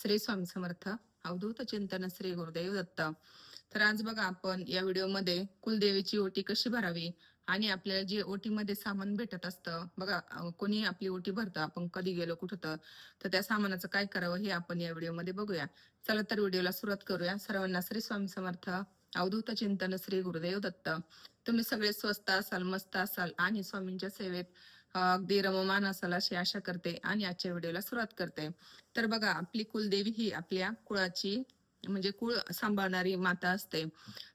श्री स्वामी समर्थ. अवधूत चिंतन श्री गुरुदेव दत्त. तर आज बघा आपण या व्हिडिओमध्ये कुलदेवीची ओटी कशी भरावी आणि आपल्याला जे ओटीमध्ये सामान भेटत असतं बघा, कोणी आपली ओटी भरतं, आपण कधी गेलो कुठं तर त्या सामानाचं काय करावं हे आपण या व्हिडिओमध्ये बघूया. चला तर व्हिडिओला सुरुवात करूया. सर्वांना श्री स्वामी समर्थ. अवधूत चिंतन श्री गुरुदेव दत्त. तुम्ही सगळे स्वस्त असाल, मस्त असाल आणि स्वामींच्या सेवेत अगदी रममान असाल अशी आशा करते आणि आजच्या व्हिडिओला सुरुवात करते. तर बघा, आपली कुलदेवी ही आपल्या कुळाची म्हणजे कुळ सांभाळणारी माता असते.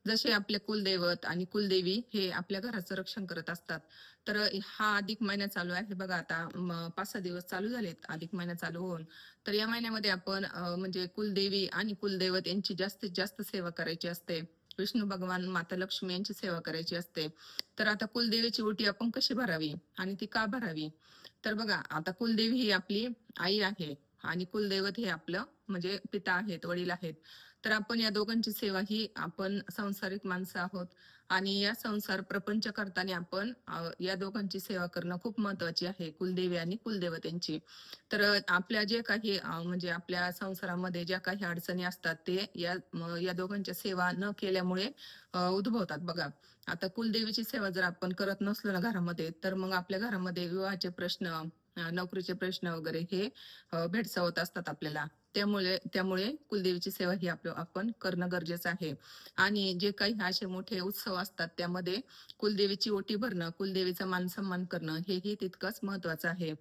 जसे आपले कुलदैवत आणि कुलदेवी हे आपल्या घराचं रक्षण करत असतात. तर हा अधिक महिना चालू आहे बघा, आता 5-6 दिवस चालू झालेत अधिक महिना चालू होऊन. तर या महिन्यामध्ये आपण म्हणजे कुलदेवी आणि कुलदैवत यांची जास्तीत जास्त सेवा करायची असते. विष्णू भगवान, माता लक्ष्मी यांची सेवा करायची असते. तर आता कुलदेवीची ओटी आपण कशी भरावी आणि ती का भरावी? तर बघा, आता कुलदेवी ही आपली आई आहे आणि कुलदैवत हे आपलं म्हणजे पिता आहेत, वडील आहेत. तर आपण या दोघांची सेवा ही, आपण सांसारिक माणसं आहोत आणि या संसार प्रपंच करताना आपण या दोघांची सेवा करणं खूप महत्वाची आहे, कुलदेवी आणि कुलदेवतेंची. तर आपल्या जे काही म्हणजे आपल्या संसारामध्ये ज्या काही अडचणी असतात ते या दोघांच्या सेवा न केल्यामुळे उद्भवतात बघा. आता कुलदेवीची सेवा जर आपण करत नसलो ना घरामध्ये, तर मग आपल्या घरामध्ये विवाहाचे प्रश्न, नोकरीचे प्रश्न वगैरे हे भेडसावत असतात आपल्याला. त्यामुळे कुलदेवीची सेवा ही आपण करणं गरजेचं आहे. आणि जे काही असे मोठे उत्सव असतात त्यामध्ये कुलदेवीची ओटी भरणं, कुलदेवीचा मान सन्मान करणं हेही तितकंच महत्वाचं आहे.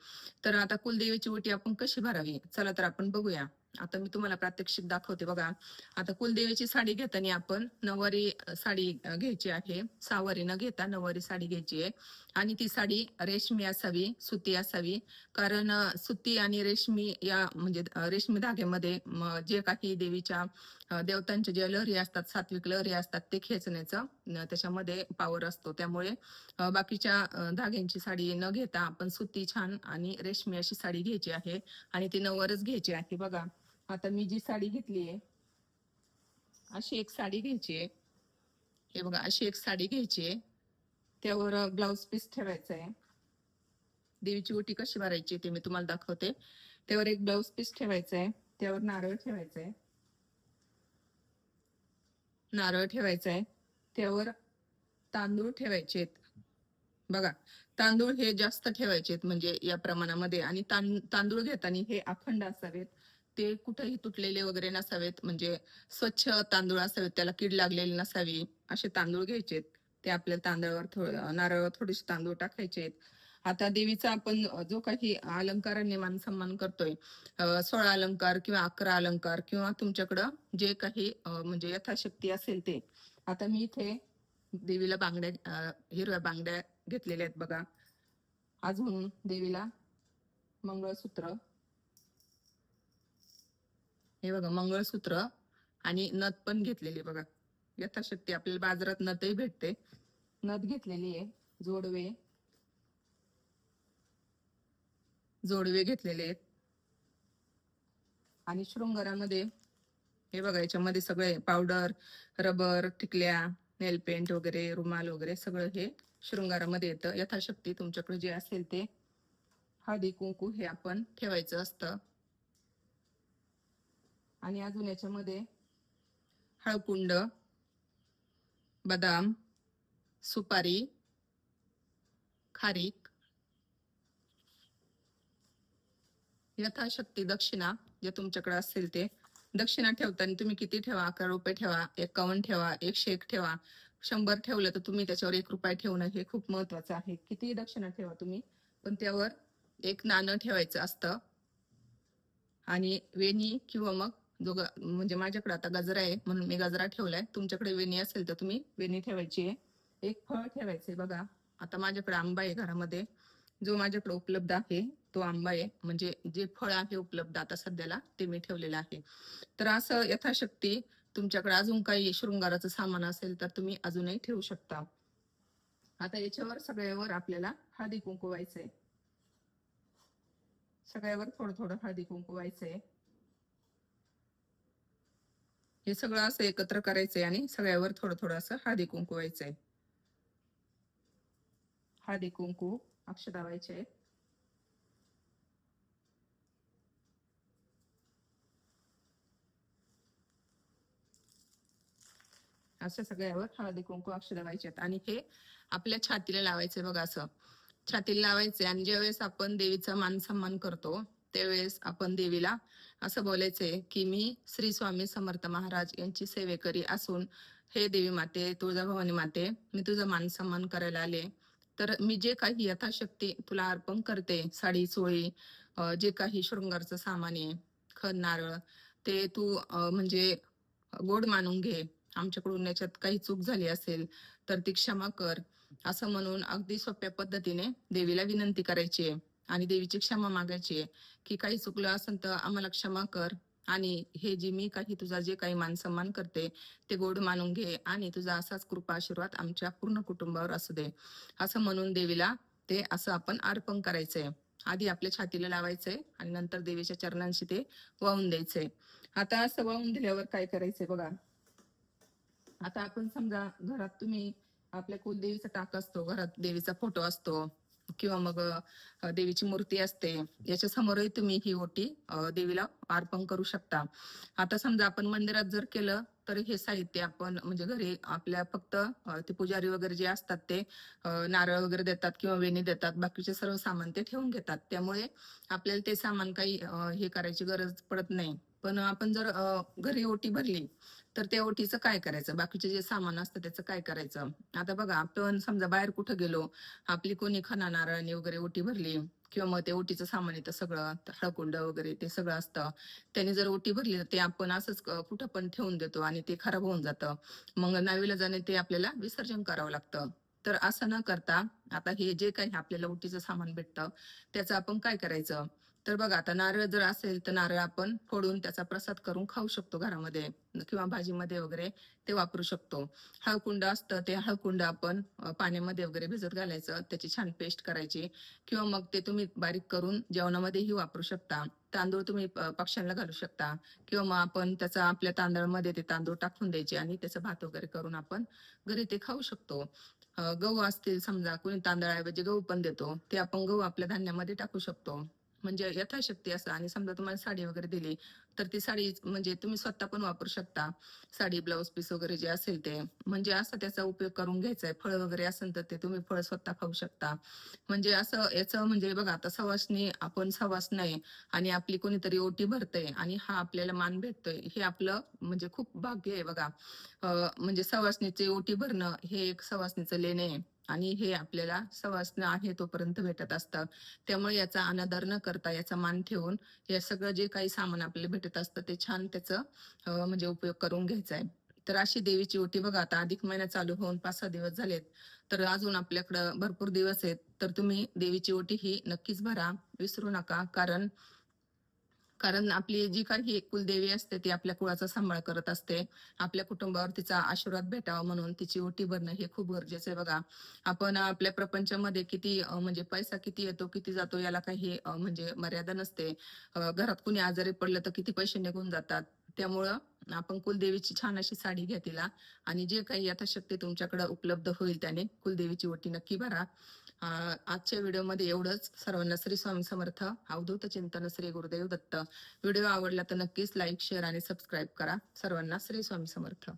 तर आता कुलदेवीची ओटी आपण कशी भरावी, चला तर आपण बघूया. आता मी तुम्हाला प्रात्यक्षिक दाखवते बघा. आता कुलदेवीची साडी घेताना आपण नऊवारी साडी घ्यायची आहे. सहावारी न घेता नऊवारी साडी घ्यायची आहे आणि ती साडी रेशमी असावी, सुती असावी. कारण सुती आणि रेशमी या म्हणजे रेशमी धाग्यामध्ये जे काही देवीच्या देवतांच्या ज्या लहरी असतात, सात्विक लहरी असतात, ते खेचण्याचं त्याच्यामध्ये पावर असतो. त्यामुळे बाकीच्या धाग्यांची साडी न घेता आपण सुती छान आणि रेशमी अशी साडी घ्यायची आहे आणि ती नऊवारच घ्यायची आहे बघा. आता मी जी साडी घेतली आहे अशी एक साडी घ्यायची आहे. हे बघा, अशी एक साडी घ्यायची आहे. त्यावर ब्लाउज पीस ठेवायचा आहे. देवीची ओटी कशी भरायची ते मी तुम्हाला दाखवते. त्यावर एक ब्लाउज पीस ठेवायचा आहे. त्यावर नारळ ठेवायचा आहे. नारळ ठेवायचा आहे. त्यावर तांदूळ ठेवायचे आहेत बघा. तांदूळ हे जास्त ठेवायचे आहेत म्हणजे या प्रमाणामध्ये. आणि तांदूळ घेताना हे अखंड असावेत, ते कुठेही तुटलेले वगैरे नसावेत, म्हणजे स्वच्छ तांदूळ असावेत, त्याला कीड लागलेली नसावी असे तांदूळ घ्यायचे. ते आपल्या तांदळावर नारळावर थोडेसे तांदूळ टाकायचे. आता देवीचा आपण जो काही अलंकारांनी मान सन्मान करतोय, 16 अलंकार किंवा 11 अलंकार किंवा तुमच्याकडं जे काही म्हणजे यथाशक्ती असेल ते. आता मी इथे देवीला बांगड्या, हिरव्या बांगड्या घेतलेल्या आहेत बघा. अजून देवीला मंगळसूत्र, हे बघा मंगळसूत्र आणि नथ पण घेतलेली बघा. यथाशक्ती आपल्याला बाजारात नथही भेटते, नथ घेतलेली आहे. जोडवे जोडवे घेतलेले आहेत. आणि शृंगारामध्ये हे बघा, याच्यामध्ये सगळे पावडर, रबर, टिकल्या, नेल पेंट वगैरे, रुमाल वगैरे सगळं हे शृंगारामध्ये येतं. यथाशक्ती तुमच्याकडे जे असेल ते. हळदी कुंकू हे आपण ठेवायचं असतं. आणि अजून याच्यामध्ये हळकुंड, बदाम, सुपारी, खारीक, यथाशक्ती दक्षिणा जे तुमच्याकडे असेल ते. दक्षिणा ठेवताना तुम्ही किती ठेवा, 11 रुपये ठेवा, 51 ठेवा, 101 ठेवा. 100 ठेवलं तर तुम्ही त्याच्यावर 1 रुपया ठेवणं हे खूप महत्वाचं आहे. किती दक्षिणा ठेवा तुम्ही, पण त्यावर एक नाणं ठेवायचं असतं. आणि वेणी किंवा मग म्हणजे माझ्याकडे आता गजरा आहे म्हणून मी गजरा ठेवलाय. तुमच्याकडे वेणी असेल तर तुम्ही वेणी ठेवायची आहे. एक फळ ठेवायचंय बघा. आता माझ्याकडे आंबा आहे घरामध्ये, जो माझ्याकडे उपलब्ध आहे तो आंबा आहे, म्हणजे जे फळ आहे उपलब्ध आता सध्याला ते मी ठेवलेलं आहे. तर असं यथाशक्ती तुमच्याकडे अजून काही शृंगाराचं सामान असेल तर तुम्ही अजूनही ठेवू शकता. आता याच्यावर सगळ्यावर आपल्याला हळदी कुंकू व्हायचंय. सगळ्यावर थोडं थोडं हळदी कुंकू व्हायचंय. हे सगळं असं एकत्र करायचंय आणि सगळ्यावर थोडं थोडं असं हळदी कुंकू व्हायचंय. हळदी कुंकू अक्षता व्हायचे. अशा सगळ्यावर हळदी कुंकू अक्षर लावायचे आणि हे आपल्या छातीला लावायचे बघा, असं छातीला लावायचे. आणि ज्यावेळेस आपण देवीचा मान सन्मान करतो त्यावेळेस आपण देवीला असं बोलायचंय की मी श्री स्वामी समर्थ महाराज यांची सेवेकरी असून हे देवी माते, तुळजाभवानी माते, मी तुझा मान सन्मान करायला आले. तर मी जे काही यथाशक्ती तुला अर्पण करते, साडी चोळी, जे काही शृंगारचं सामान आहे, खण नारळ, ते तू म्हणजे गोड मानून घे. आमच्याकडून याच्यात काही चूक झाली असेल तर ती क्षमा कर, असं म्हणून अगदी सोप्या पद्धतीने देवीला विनंती करायची आहे आणि देवीची क्षमा मागायची आहे की काही चुकलं असेल तर आम्हाला क्षमा कर. आणि हे जे मी काही तुझा जे काही मान सन्मान करते ते गोड मानून घे आणि तुझा असाच कृपा आशीर्वाद आमच्या पूर्ण कुटुंबावर असू दे, असं म्हणून देवीला ते असं आपण अर्पण करायचंय. आधी आपल्या छातीला लावायचंय आणि नंतर देवीच्या चरणांशी ते वाहून द्यायचंय. आता असं वाहून दिल्यावर काय करायचंय बघा, आता आपण समजा घरात तुम्ही आपल्या कुलदेवीचा टाक असतो, घरात देवीचा फोटो असतो किंवा मग देवीची मूर्ती असते, याच्या समोरही तुम्ही ही ओटी देवीला अर्पण करू शकता. आता समजा आपण मंदिरात जर केलं तर हे साहित्य आपण म्हणजे घरी आपल्या फक्त ते पुजारी वगैरे जे असतात ते नारळ वगैरे देतात किंवा वेणी देतात, बाकीचे सर्व सामान ते ठेवून घेतात. त्यामुळे आपल्याला ते सामान काही हे करायची गरज पडत नाही. पण आपण जर घरी ओटी भरली तर त्या ओटीचं काय करायचं, बाकीचे जे सामान असतं त्याचं काय करायचं. आता बघा, आपण समजा बाहेर कुठं गेलो, आपली कोणी खणा नारळाने वगैरे ओटी भरली किंवा मग ते ओटीचं सामान येतं सगळं, हळकुंड वगैरे ते सगळं असतं, त्याने जर ओटी भरली तर ते आपण असंच कुठं पण ठेवून देतो आणि ते खराब होऊन जातं. मग नाईलाजाने ते आपल्याला विसर्जन करावं लागतं. तर असं न करता आता हे जे काही आपल्याला ओटीचं सामान भेटतं त्याचं आपण काय करायचं, तर बघा, आता नारळ जर असेल तर नारळ आपण फोडून त्याचा प्रसाद करून खाऊ शकतो घरामध्ये किंवा भाजीमध्ये वगैरे ते वापरू शकतो. हळकुंड असतं ते हळकुंड आपण पाण्यामध्ये वगैरे भिजत घालायचं, त्याची छान पेस्ट करायची किंवा मग ते तुम्ही बारीक करून जेवणामध्येही वापरू शकता. तांदूळ तुम्ही पक्ष्यांना घालू शकता किंवा मग आपण त्याचा आपल्या तांदळामध्ये ते तांदूळ टाकून द्यायचे आणि त्याचा भात वगैरे करून आपण घरी ते खाऊ शकतो. गहू असतील समजा, कोणी तांदळाऐवजी गहू पण देतो, ते आपण गहू आपल्या धान्यामध्ये टाकू शकतो. म्हणजे यथाशक्ती असं. आणि समजा तुम्हाला साडी वगैरे दिली तर ती साडी म्हणजे तुम्ही स्वतः पण वापरू शकता, साडी ब्लाऊज पीस वगैरे जे असेल ते, म्हणजे असं त्याचा उपयोग करून घ्यायचा आहे. फळ वगैरे असेल तर ते तुम्ही फळ स्वतः खाऊ शकता. म्हणजे असं याचं म्हणजे बघा, आता सवासणी आपण सवासण आहे आणि आपली कोणीतरी ओटी भरतंय आणि हा आपल्याला मान भेटतोय, हे आपलं म्हणजे खूप भाग्य आहे बघा. म्हणजे सवासणीची ओटी भरणं हे एक सवासणीचं लेणं आहे आणि हे आपल्याला सवासण आहे तोपर्यंत भेटत असतं. त्यामुळे याचा अनादर न करता याचा मान ठेवून हे सगळं जे काही सामान आपल्याला भेटत असतं ते छान त्याचं म्हणजे उपयोग करून घ्यायचा आहे. तर अशी देवीची ओटी बघा, आता अधिक महिना चालू होऊन 5-6 दिवस झालेत, तर अजून आपल्याकडं भरपूर दिवस आहेत. तर तुम्ही देवीची ओटी ही नक्कीच भरा, विसरू नका. कारण कारण आपली जी काही कुलदेवी असते ती आपल्या कुळाचा सांभाळ करत असते. आपल्या कुटुंबावर तिचा आशीर्वाद भेटावा म्हणून तिची ओटी भरणं हे खूप गरजेचं आहे बघा. आपण आपल्या प्रपंचामध्ये किती म्हणजे पैसा किती येतो किती जातो याला काही म्हणजे मर्यादा नसते. घरात कुणी आजारी पडलं तर किती पैसे निघून जातात. त्यामुळं आपण कुलदेवीची छान अशी साडी घ्या तिला आणि जे काही यथाशक्ती तुमच्याकडे उपलब्ध होईल त्याने कुलदेवीची ओटी नक्की भरा. आजच्या व्हिडिओमध्ये एवढंच. सर्वांना श्री स्वामी समर्थ. अवधूत चिंतन श्री गुरुदेव दत्त. व्हिडिओ आवडला तर नक्कीच लाईक, शेअर आणि सबस्क्राईब करा. सर्वांना श्री स्वामी समर्थ.